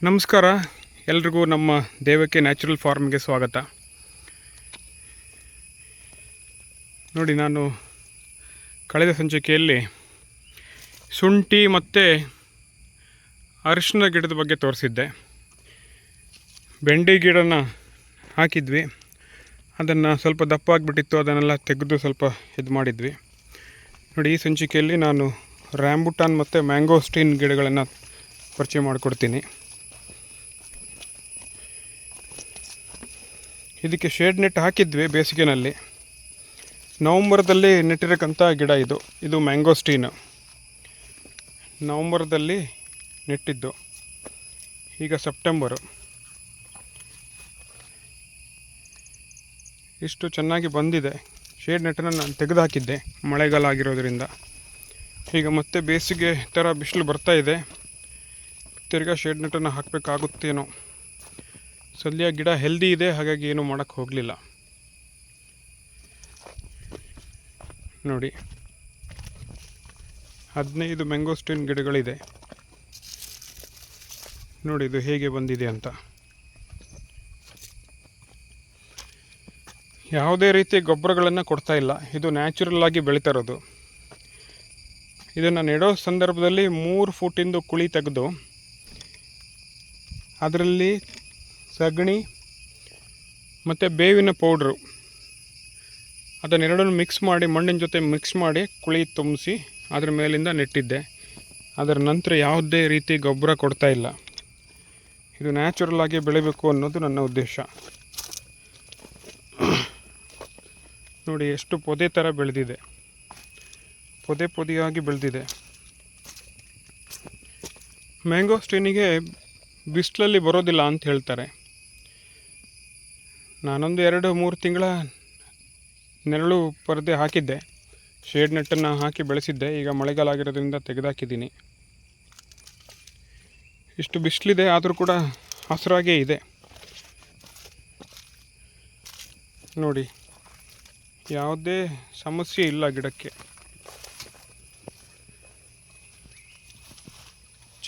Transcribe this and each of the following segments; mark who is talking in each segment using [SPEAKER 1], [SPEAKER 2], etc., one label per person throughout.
[SPEAKER 1] ನಮಸ್ಕಾರ, ಎಲ್ರಿಗೂ ನಮ್ಮ ದೇವಕ್ಕೆ ನ್ಯಾಚುರಲ್ ಫಾರ್ಮ್ಗೆ ಸ್ವಾಗತ. ನೋಡಿ, ನಾನು ಕಳೆದ ಸಂಚಿಕೆಯಲ್ಲಿ ಶುಂಠಿ ಮತ್ತು ಅರಿಶಿನ ಗಿಡದ ಬಗ್ಗೆ ತೋರಿಸಿದ್ದೆ. ಬೆಂಡೆ ಗಿಡನ ಹಾಕಿದ್ವಿ, ಅದನ್ನು ಸ್ವಲ್ಪ ದಪ್ಪ ಆಗಿಬಿಟ್ಟಿತ್ತು, ಅದನ್ನೆಲ್ಲ ತೆಗೆದು ಸ್ವಲ್ಪ ಇದು ಮಾಡಿದ್ವಿ. ನೋಡಿ, ಈ ಸಂಚಿಕೆಯಲ್ಲಿ ನಾನು ರ್ಯಾಂಬುಟಾನ್ ಮತ್ತು ಮ್ಯಾಂಗೋಸ್ಟೀನ್ ಗಿಡಗಳನ್ನು ಪರಿಚಯ ಮಾಡಿಕೊಡ್ತೀನಿ. ಇದಕ್ಕೆ ಶೇಡ್ ನೆಟ್ ಹಾಕಿದ್ವಿ ಬೇಸಿಗೆನಲ್ಲಿ. ನವಂಬರ್ದಲ್ಲಿ ನೆಟ್ಟಿರಕ್ಕಂಥ ಗಿಡ ಇದು ಮ್ಯಾಂಗೋಸ್ಟೀನ್. ನವಂಬರ್ದಲ್ಲಿ ನೆಟ್ಟಿದ್ದು, ಈಗ ಸೆಪ್ಟೆಂಬರು. ಇಷ್ಟು ಚೆನ್ನಾಗಿ ಬಂದಿದೆ. ಶೇಡ್ ನೆಟ್ಟನ್ನು ನಾನು ತೆಗೆದು ಹಾಕಿದ್ದೆ ಮಳೆಗಾಲ ಆಗಿರೋದ್ರಿಂದ. ಈಗ ಮತ್ತೆ ಬೇಸಿಗೆ ಥರ ಬಿಸಿಲು ಬರ್ತಾ ಇದೆ, ತಿರ್ಗಾ ಶೇಡ್ ನೆಟ್ಟನ್ನು ಹಾಕಬೇಕಾಗುತ್ತೇನೋ. ಸದ್ಯ ಗಿಡ ಹೆಲ್ದಿ ಇದೆ, ಹಾಗಾಗಿ ಏನೂ ಮಾಡೋಕ್ಕೆ ಹೋಗಲಿಲ್ಲ. ನೋಡಿ, 15 ಮ್ಯಾಂಗೋಸ್ಟೀನ್ ಗಿಡಗಳಿದೆ. ನೋಡಿ ಇದು ಹೇಗೆ ಬಂದಿದೆ ಅಂತ. ಯಾವುದೇ ರೀತಿಯ ಗೊಬ್ಬರಗಳನ್ನು ಕೊಡ್ತಾ ಇಲ್ಲ, ಇದು ನ್ಯಾಚುರಲ್ ಆಗಿ ಬೆಳೀತಾ ಇರೋದು. ಇದನ್ನು ನೆಡೋ ಸಂದರ್ಭದಲ್ಲಿ 3 ಫೂಟಿಂದು ಕುಳಿ ತೆಗೆದು ಅದರಲ್ಲಿ ಸಗಣಿ ಮತ್ತು ಬೇವಿನ ಪೌಡ್ರು ಅದನ್ನೆರಡನ್ನು ಮಿಕ್ಸ್ ಮಾಡಿ, ಮಣ್ಣಿನ ಜೊತೆ ಮಿಕ್ಸ್ ಮಾಡಿ ಕುಳಿ ತುಂಬಿಸಿ ಅದ್ರ ಮೇಲಿಂದ ನೆಟ್ಟಿದ್ದೆ. ಅದರ ನಂತರ ಯಾವುದೇ ರೀತಿ ಗೊಬ್ಬರ ಕೊಡ್ತಾ ಇಲ್ಲ. ಇದು ನ್ಯಾಚುರಲ್ ಆಗಿ ಬೆಳಿಬೇಕು ಅನ್ನೋದು ನನ್ನ ಉದ್ದೇಶ. ನೋಡಿ ಎಷ್ಟು ಪೊದೆ ಥರ ಬೆಳೆದಿದೆ, ಪೊದೆಯಾಗಿ ಬೆಳೆದಿದೆ. ಮ್ಯಾಂಗೋಸ್ಟೀನಿಗೆ ಬಿಸಿಲಲ್ಲಿ ಬರೋದಿಲ್ಲ ಅಂತ ಹೇಳ್ತಾರೆ. ನಾನೊಂದು 2-3 ತಿಂಗಳ ನೆರಳು ಪರದೆ ಹಾಕಿದ್ದೆ, ಶೇಡ್ ನೆಟ್ಟನ್ನು ಹಾಕಿ ಬೆಳೆಸಿದ್ದೆ. ಈಗ ಮಳೆಗಾಲ ಆಗಿರೋದ್ರಿಂದ ತೆಗೆದಾಕಿದ್ದೀನಿ. ಇಷ್ಟು ಬಿಸಿಲಿದೆ, ಆದರೂ ಕೂಡ ಹಸಿರಾಗೇ ಇದೆ. ನೋಡಿ, ಯಾವುದೇ ಸಮಸ್ಯೆ ಇಲ್ಲ ಗಿಡಕ್ಕೆ.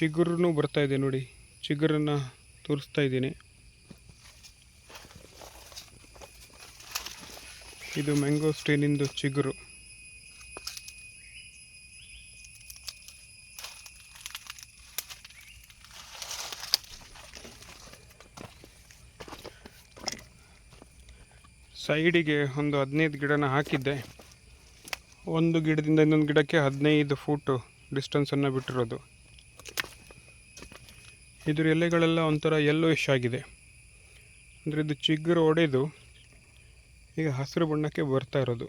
[SPEAKER 1] ಚಿಗುರು ಬರ್ತಾ ಇದೆ ನೋಡಿ, ಚಿಗುರನ್ನು ತೋರಿಸ್ತಾ ಇದ್ದೀನಿ. ಇದು ಮ್ಯಾಂಗೋಸ್ಟೀನಿಂದು ಚಿಗುರು. ಸೈಡಿಗೆ ಒಂದು 15 ಗಿಡನ ಹಾಕಿದ್ದೆ. ಒಂದು ಗಿಡದಿಂದ ಇನ್ನೊಂದು ಗಿಡಕ್ಕೆ 15 ಫೂಟು ಡಿಸ್ಟೆನ್ಸನ್ನು ಬಿಟ್ಟಿರೋದು. ಇದ್ರ ಎಲೆಗಳೆಲ್ಲ ಒಂಥರ ಯೆಲ್ಲೋಯಿಶ್ ಆಗಿದೆ, ಅಂದರೆ ಇದು ಚಿಗುರು ಒಡೆದು ಈಗ ಹಸಿರು ಬಣ್ಣಕ್ಕೆ ಬರ್ತಾ ಇರೋದು.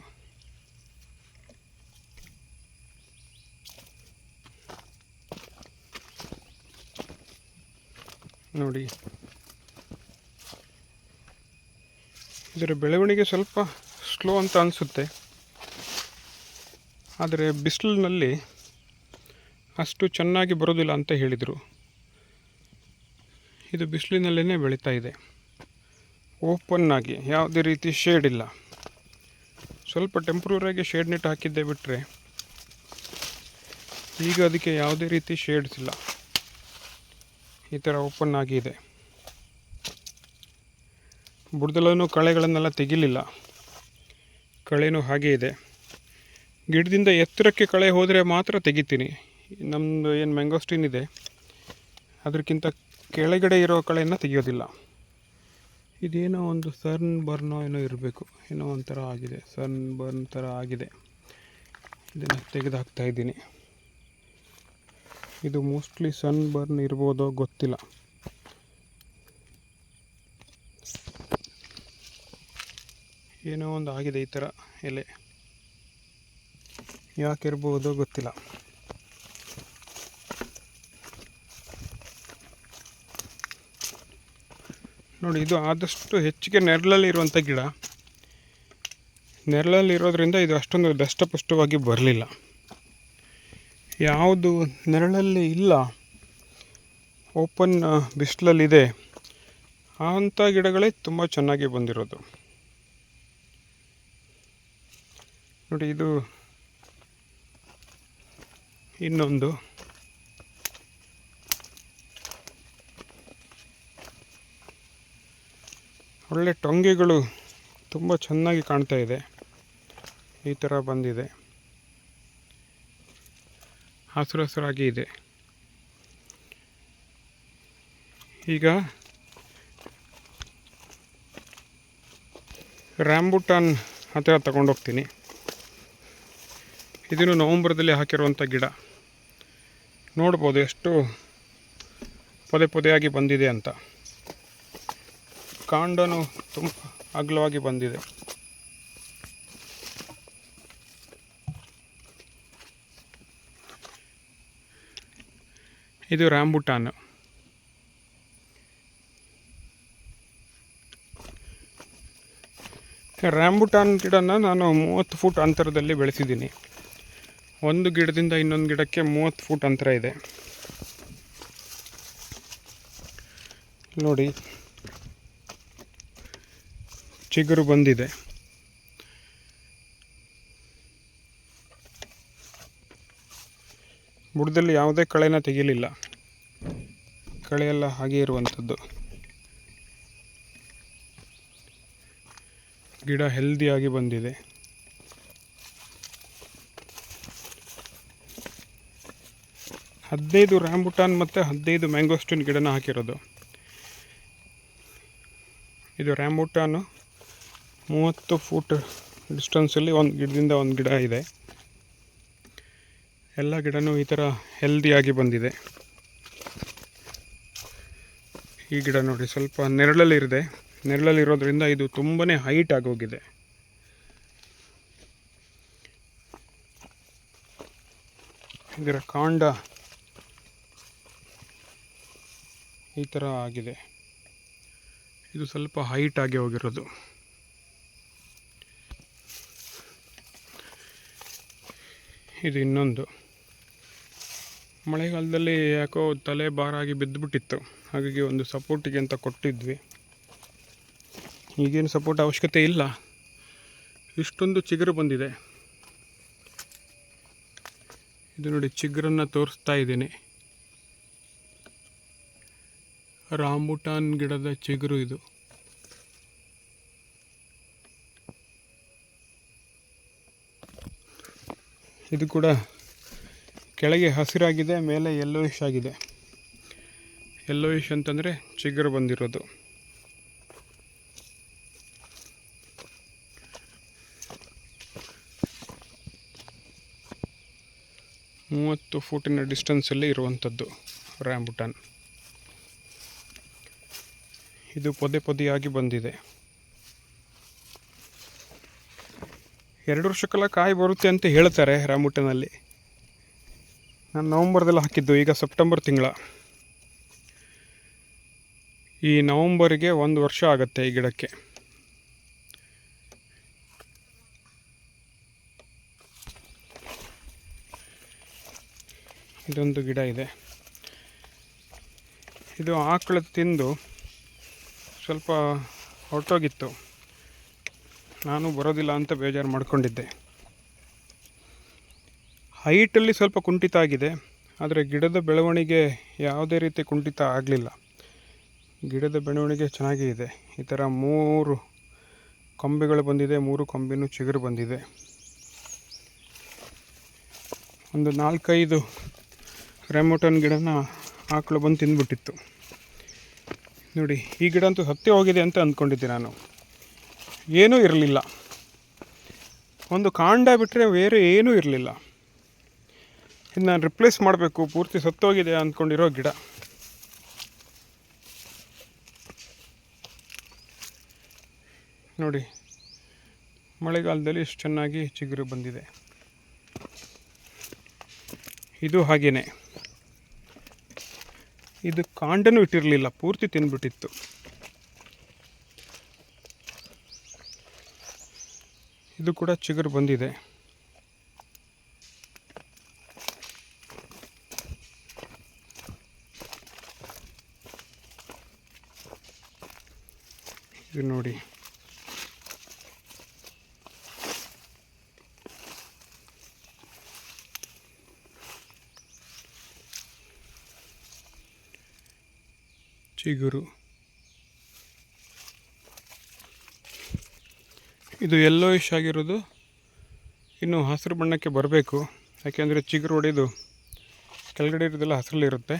[SPEAKER 1] ನೋಡಿ, ಇದರ ಬೆಳವಣಿಗೆ ಸ್ವಲ್ಪ ಸ್ಲೋ ಅಂತ ಅನಿಸುತ್ತೆ, ಆದರೆ ಬಿಸಿಲಿನಲ್ಲಿ ಅಷ್ಟು ಚೆನ್ನಾಗಿ ಬರೋದಿಲ್ಲ ಅಂತ ಹೇಳಿದರು. ಇದು ಬಿಸಿಲಿನಲ್ಲೇ ಬೆಳೀತಾ ಇದೆ, ಓಪನ್ ಆಗಿ, ಯಾವುದೇ ರೀತಿ ಶೇಡ್ ಇಲ್ಲ. ಸ್ವಲ್ಪ ಟೆಂಪ್ರವರಿಯಾಗಿ ಶೇಡ್ ನೆಟ್ ಹಾಕಿದ್ದೆ ಬಿಟ್ಟರೆ ಈಗ ಅದಕ್ಕೆ ಯಾವುದೇ ರೀತಿ ಶೇಡ್ಸ್ ಇಲ್ಲ. ಈ ಥರ ಓಪನ್ ಆಗಿದೆ. ಬುಡದಲ್ಲೂ ಕಳೆಗಳನ್ನೆಲ್ಲ ತೆಗಿಲಿಲ್ಲ, ಕಳೆನೂ ಹಾಗೇ ಇದೆ. ಗಿಡದಿಂದ ಎತ್ತರಕ್ಕೆ ಕಳೆ ಹೋದರೆ ಮಾತ್ರ ತೆಗಿತೀನಿ. ನಮ್ಮದು ಏನು ಮ್ಯಾಂಗೋಸ್ಟೀನ್ ಇದೆ ಅದಕ್ಕಿಂತ ಕೆಳಗಡೆ ಇರೋ ಕಳೆಯನ್ನು ತೆಗಿಯೋದಿಲ್ಲ. ಇದೇನೋ ಒಂದು ಸನ್ ಬರ್ನೋ ಏನೋ ಇರಬೇಕು, ಏನೋ ಒಂಥರ ಆಗಿದೆ, ಸನ್ ಬರ್ನ್ ಥರ ಆಗಿದೆ. ಇದನ್ನು ತೆಗೆದು ಹಾಕ್ತಾ ಇದ್ದೀನಿ. ಇದು ಮೋಸ್ಟ್ಲಿ ಸನ್ ಬರ್ನ್ ಇರ್ಬೋದೋ ಗೊತ್ತಿಲ್ಲ. ಏನೋ ಒಂದು ಆಗಿದೆ ಈ ಥರ ಎಲೆ, ಯಾಕಿರ್ಬೋದೋ ಗೊತ್ತಿಲ್ಲ. ನೋಡಿ, ಇದು ಆದಷ್ಟು ಹೆಚ್ಚಿಗೆ ನೆರಳಲ್ಲಿ ಇರುವಂಥ ಗಿಡ. ನೆರಳಲ್ಲಿ ಇರೋದ್ರಿಂದ ಇದು ಅಷ್ಟೊಂದು ದಷ್ಟಪುಷ್ಟವಾಗಿ ಬರಲಿಲ್ಲ. ಯಾವುದು ನೆರಳಲ್ಲಿ ಇಲ್ಲ, ಓಪನ್ ಬಿಸಿಲಲ್ಲಿದೆ, ಅಂಥ ಗಿಡಗಳೇ ತುಂಬ ಚೆನ್ನಾಗಿ ಬಂದಿರೋದು. ನೋಡಿ, ಇದು ಇನ್ನೊಂದು ಒಳ್ಳೆ ಟೊಂಗೆಗಳು ತುಂಬ ಚೆನ್ನಾಗಿ ಕಾಣ್ತಾ ಇದೆ. ಈ ಥರ ಬಂದಿದೆ, ಹಸಿರು ಹಸಿರಾಗಿ ಇದೆ. ಈಗ ರ್ಯಾಂಬುಟಾನ್ ಹತ್ತಿರ ತಗೊಂಡೋಗ್ತೀನಿ. ಇದನ್ನು ನವಂಬರ್ದಲ್ಲಿ ಹಾಕಿರುವಂಥ ಗಿಡ. ನೋಡ್ಬೋದು ಎಷ್ಟು ಪೊದೆ ಪೊದೆಯಾಗಿ ಬಂದಿದೆ ಅಂತ. ಕಾಂಡನು ತುಂಬ ಅಗಲವಾಗಿ ಬಂದಿದೆ. ಇದು ರ್ಯಾಂಬುಟಾನ್. ರ್ಯಾಂಬುಟಾನ್ ಗಿಡನ ನಾನು 30 ಫೂಟ್ ಅಂತರದಲ್ಲಿ ಬೆಳೆಸಿದ್ದೀನಿ. ಒಂದು ಗಿಡದಿಂದ ಇನ್ನೊಂದು ಗಿಡಕ್ಕೆ 30 ಫೂಟ್ ಅಂತರ ಇದೆ. ನೋಡಿ, ಚಿಗುರು ಬಂದಿದೆ. ಬುಡದಲ್ಲಿ ಯಾವುದೇ ಕಳೆನ ತೆಗಿಲಿಲ್ಲ, ಕಳೆಯೆಲ್ಲ ಹಾಗೆ ಇರುವಂಥದ್ದು. ಗಿಡ ಹೆಲ್ದಿಯಾಗಿ ಬಂದಿದೆ. ಹದಿನೈದು ರ್ಯಾಂಬುಟಾನ್ ಮತ್ತು 15 ಮ್ಯಾಂಗೋಸ್ಟಿನ್ ಗಿಡನ ಹಾಕಿರೋದು. ಇದು ರ್ಯಾಂಬುಟಾನು 30 ಫೂಟ್ ಡಿಸ್ಟೆನ್ಸಲ್ಲಿ ಒಂದು ಗಿಡದಿಂದ ಒಂದು ಗಿಡ ಇದೆ. ಎಲ್ಲ ಗಿಡನೂ ಈ ಥರ ಹೆಲ್ದಿಯಾಗಿ ಬಂದಿದೆ. ಈ ಗಿಡ ನೋಡಿ, ಸ್ವಲ್ಪ ನೆರಳಲ್ಲಿರೋದ್ರಿಂದ ಇದು ತುಂಬಾ ಹೈಟ್ ಆಗೋಗಿದೆ. ಇದರ ಕಾಂಡ ಈ ಥರ ಆಗಿದೆ. ಇದು ಸ್ವಲ್ಪ ಹೈಟ್ ಆಗಿ ಹೋಗಿರೋದು. ಇದು ಇನ್ನೊಂದು. ಮಳೆಗಾಲದಲ್ಲಿ ಯಾಕೋ ತಲೆ ಭಾರಾಗಿ ಬಿದ್ದುಬಿಟ್ಟಿತ್ತು, ಹಾಗಾಗಿ ಒಂದು ಸಪೋರ್ಟಿಗೆ ಅಂತ ಕೊಟ್ಟಿದ್ವಿ. ಈಗೇನು ಸಪೋರ್ಟ್ ಅವಶ್ಯಕತೆ ಇಲ್ಲ. ಇಷ್ಟೊಂದು ಚಿಗುರು ಬಂದಿದೆ. ಇದು ನೋಡಿ, ಚಿಗುರನ್ನು ತೋರಿಸ್ತಾ ಇದ್ದೀನಿ. ರ್ಯಾಂಬುಟಾನ್ ಗಿಡದ ಚಿಗುರು ಇದು. ಇದು ಕೂಡ ಕೆಳಗೆ ಹಸಿರಾಗಿದೆ, ಮೇಲೆ ಯೆಲ್ಲೋಯಿಶ್ ಆಗಿದೆ. ಯೆಲ್ಲೋಯಿಶ್ ಅಂತಂದರೆ ಚಿಗುರು ಬಂದಿರೋದು. ಮೂವತ್ತು ಫೂಟಿನ ಡಿಸ್ಟೆನ್ಸಲ್ಲಿ ಇರುವಂಥದ್ದು ರ್ಯಾಂಬುಟಾನ್. ಇದು ಪೊದೆ ಪೊದೆಯಾಗಿ ಬಂದಿದೆ. 2 ವರ್ಷಕ್ಕೆಲ್ಲ ಕಾಯಿ ಬರುತ್ತೆ ಅಂತ ಹೇಳ್ತಾರೆ ರ್ಯಾಂಬುಟಾನಲ್ಲಿ. ನಾನು ನವಂಬರ್ದಲ್ಲಿ ಹಾಕಿದ್ದು, ಈಗ ಸೆಪ್ಟೆಂಬರ್ ತಿಂಗಳ. ಈ ನವಂಬರಿಗೆ 1 ವರ್ಷ ಆಗುತ್ತೆ ಈ ಗಿಡಕ್ಕೆ. ಇದೊಂದು ಗಿಡ ಇದೆ. ಇದು ಆಕಳು ತಿಂದು ಸ್ವಲ್ಪ ಹೊರಟೋಗಿತ್ತು. ನಾನು ಬರೋದಿಲ್ಲ ಅಂತ ಬೇಜಾರು ಮಾಡ್ಕೊಂಡಿದ್ದೆ. ಹೈಟಲ್ಲಿ ಸ್ವಲ್ಪ ಕುಂಠಿತ ಆಗಿದೆ, ಆದರೆ ಗಿಡದ ಬೆಳವಣಿಗೆ ಯಾವುದೇ ರೀತಿ ಕುಂಠಿತ ಆಗಲಿಲ್ಲ. ಗಿಡದ ಬೆಳವಣಿಗೆ ಚೆನ್ನಾಗೇ ಇದೆ. ಈ ಥರ 3 ಕೊಂಬೆಗಳು ಬಂದಿದೆ, 3 ಕೊಂಬೆನೂ ಚಿಗುರು ಬಂದಿದೆ. ಒಂದು 4-5 ರ್ಯಾಂಬುಟಾನ್ ಗಿಡನ ಆಕಳು ಬಂದು ತಿಂದ್ಬಿಟ್ಟಿತ್ತು. ನೋಡಿ, ಈ ಗಿಡ ಅಂತೂ ಸತ್ತೇ ಹೋಗಿದೆ ಅಂತ ಅಂದ್ಕೊಂಡಿದ್ದೆ ನಾನು. ಏನೂ ಇರಲಿಲ್ಲ, ಒಂದು ಕಾಂಡ ಬಿಟ್ಟರೆ ಬೇರೆ ಏನೂ ಇರಲಿಲ್ಲ. ಇದು ನಾನು ರಿಪ್ಲೇಸ್ ಮಾಡಬೇಕು, ಪೂರ್ತಿ ಸತ್ತೋಗಿದೆ ಅಂದ್ಕೊಂಡಿರೋ ಗಿಡ. ನೋಡಿ, ಮಳೆಗಾಲದಲ್ಲಿ ಇಷ್ಟು ಚೆನ್ನಾಗಿ ಚಿಗುರು ಬಂದಿದೆ. ಇದು ಹಾಗೇನೆ, ಇದು ಕಾಂಡನೂ ಇಟ್ಟಿರಲಿಲ್ಲ, ಪೂರ್ತಿ ತಿಂದ್ಬಿಟ್ಟಿತ್ತು. ಇದು ಕೂಡ ಚಿಗುರು ಬಂದಿದೆ. ಇದು ನೋಡಿ, ಚಿಗುರು. ಇದು ಯೆಲ್ಲೋಯಿಶ್ ಆಗಿರೋದು ಇನ್ನು ಹಸಿರು ಬಣ್ಣಕ್ಕೆ ಬರಬೇಕು. ಯಾಕೆಂದರೆ ಚಿಗುರು ಹೊಡೆದು ಕೆಳಗಡೆ ಇರೋದೆಲ್ಲ ಹಸಿರಲ್ಲಿರುತ್ತೆ.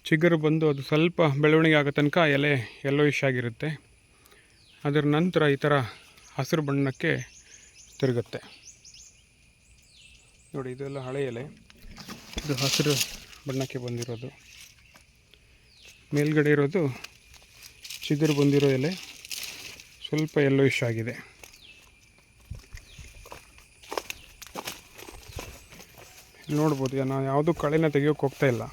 [SPEAKER 1] ಚಿಗುರು ಬಂದು ಅದು ಸ್ವಲ್ಪ ಬೆಳವಣಿಗೆ ಆಗೋ ತನಕ ಎಲೆ ಯೆಲ್ಲೋಯಿಶ್ ಆಗಿರುತ್ತೆ. ಅದರ ನಂತರ ಈ ಥರ ಹಸಿರು ಬಣ್ಣಕ್ಕೆ ತಿರುಗುತ್ತೆ. ನೋಡಿ, ಇದೆಲ್ಲ ಹಳೆ ಎಲೆ, ಇದು ಹಸಿರು ಬಣ್ಣಕ್ಕೆ ಬಂದಿರೋದು. ಮೇಲ್ಗಡೆ ಇರೋದು ಚಿಗುರು ಬಂದಿರೋ ಎಲೆ ಸ್ವಲ್ಪ ಯೆಲ್ಲೋಯಿಶ್ ಆಗಿದೆ. ನೋಡ್ಬೋದು, ನಾನು ಯಾವುದೂ ಕಳೆನ ತೆಗಿಯೋಕೆ ಹೋಗ್ತಾ ಇಲ್ಲ.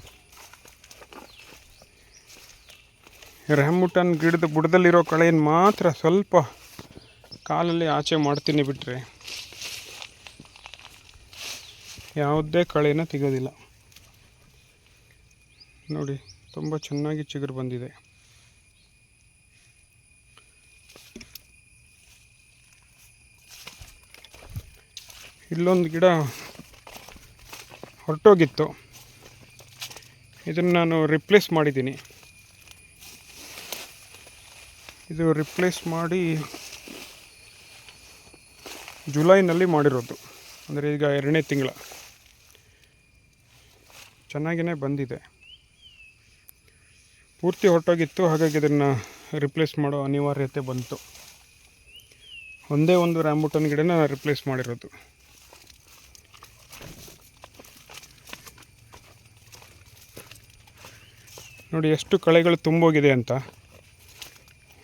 [SPEAKER 1] ರ್ಯಾಂಬುಟಾನ್ ಗಿಡದ ಬುಡದಲ್ಲಿರೋ ಕಳೆಯನ್ನು ಮಾತ್ರ ಸ್ವಲ್ಪ ಕಾಲಲ್ಲಿ ಆಚೆ ಮಾಡ್ತೀನಿ, ಬಿಟ್ಟರೆ ಯಾವುದೇ ಕಳೆನ ತೆಗೆಯೋದಿಲ್ಲ. ನೋಡಿ, ತುಂಬ ಚೆನ್ನಾಗಿ ಚಿಗುರು ಬಂದಿದೆ. ಇಲ್ಲೊಂದು ಗಿಡ ಹೊರಟೋಗಿತ್ತು, ಇದನ್ನು ನಾನು ರಿಪ್ಲೇಸ್ ಮಾಡಿದ್ದೀನಿ. ಇದು ರಿಪ್ಲೇಸ್ ಮಾಡಿ ಜುಲೈನಲ್ಲಿ ಮಾಡಿರೋದು, ಅಂದರೆ ಈಗ 2ನೇ ತಿಂಗಳ. ಚೆನ್ನಾಗಿಯೇ ಬಂದಿದೆ. ಪೂರ್ತಿ ಹೊರಟೋಗಿತ್ತು, ಹಾಗಾಗಿ ಇದನ್ನು ರಿಪ್ಲೇಸ್ ಮಾಡೋ ಅನಿವಾರ್ಯತೆ ಬಂತು. ಒಂದೇ ಒಂದು ರ್ಯಾಂಬುಟಾನ್ ಗಿಡನ ರಿಪ್ಲೇಸ್ ಮಾಡಿರೋದು. ನೋಡಿ ಎಷ್ಟು ಕಳೆಗಳು ತುಂಬೋಗಿದೆ ಅಂತ.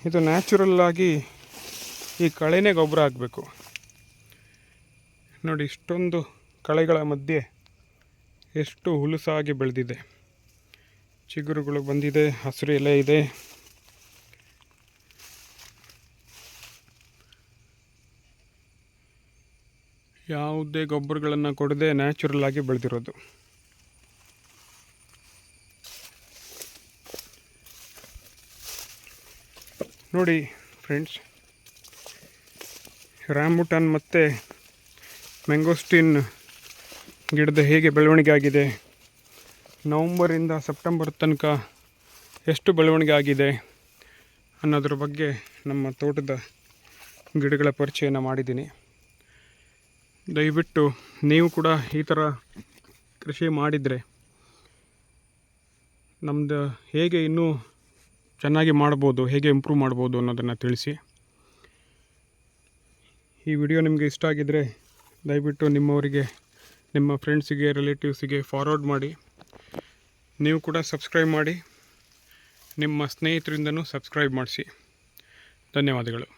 [SPEAKER 1] ಇದು ನ್ಯಾಚುರಲ್ಲಾಗಿ ಈ ಕಳೆನೇ ಗೊಬ್ಬರ ಆಗಬೇಕು. ನೋಡಿ, ಇಷ್ಟೊಂದು ಕಳೆಗಳ ಮಧ್ಯೆ ಎಷ್ಟು ಹುಲುಸಾಗಿ ಬೆಳೆದಿದೆ. ಚಿಗುರುಗಳು ಬಂದಿದೆ, ಹಸಿರು ಎಲೆ ಇದೆ. ಯಾವುದೇ ಗೊಬ್ಬರಗಳನ್ನು ಕೊಡದೆ ನ್ಯಾಚುರಲ್ ಆಗಿ ಬೆಳೆದಿರೋದು. ನೋಡಿ ಫ್ರೆಂಡ್ಸ್, ರ್ಯಾಂಬುಟಾನ್ ಮತ್ತು ಮ್ಯಾಂಗೋಸ್ಟಿನ್ ಗಿಡದ ಹೇಗೆ ಬೆಳವಣಿಗೆ ಆಗಿದೆ, ನವಂಬರಿಂದ ಸೆಪ್ಟೆಂಬರ್ ತನಕ ಎಷ್ಟು ಬೆಳವಣಿಗೆ ಆಗಿದೆ ಅನ್ನೋದ್ರ ಬಗ್ಗೆ ನಮ್ಮ ತೋಟದ ಗಿಡಗಳ ಪರಿಚಯನ ಮಾಡಿದ್ದೀನಿ. ದಯವಿಟ್ಟು ನೀವು ಕೂಡ ಈ ಥರ ಕೃಷಿ ಮಾಡಿದರೆ ನಮ್ಮದು ಹೇಗೆ ಇನ್ನೂ ಚೆನ್ನಾಗಿ ಮಾಡ್ಬೋದು, ಹೇಗೆ ಇಂಪ್ರೂವ್ ಮಾಡ್ಬೋದು ಅನ್ನೋದನ್ನು ತಿಳಿಸಿ. ಈ ವಿಡಿಯೋ ನಿಮಗೆ ಇಷ್ಟ ಆಗಿದ್ದರೆ ದಯವಿಟ್ಟು ನಿಮ್ಮವರಿಗೆ, ನಿಮ್ಮ ಫ್ರೆಂಡ್ಸಿಗೆ, ರಿಲೇಟಿವ್ಸಿಗೆ ಫಾರ್ವರ್ಡ್ ಮಾಡಿ. ನೀವು ಕೂಡ ಸಬ್ಸ್ಕ್ರೈಬ್ ಮಾಡಿ, ನಿಮ್ಮ ಸ್ನೇಹಿತರಿಂದನೂ ಸಬ್ಸ್ಕ್ರೈಬ್ ಮಾಡಿಸಿ. ಧನ್ಯವಾದಗಳು.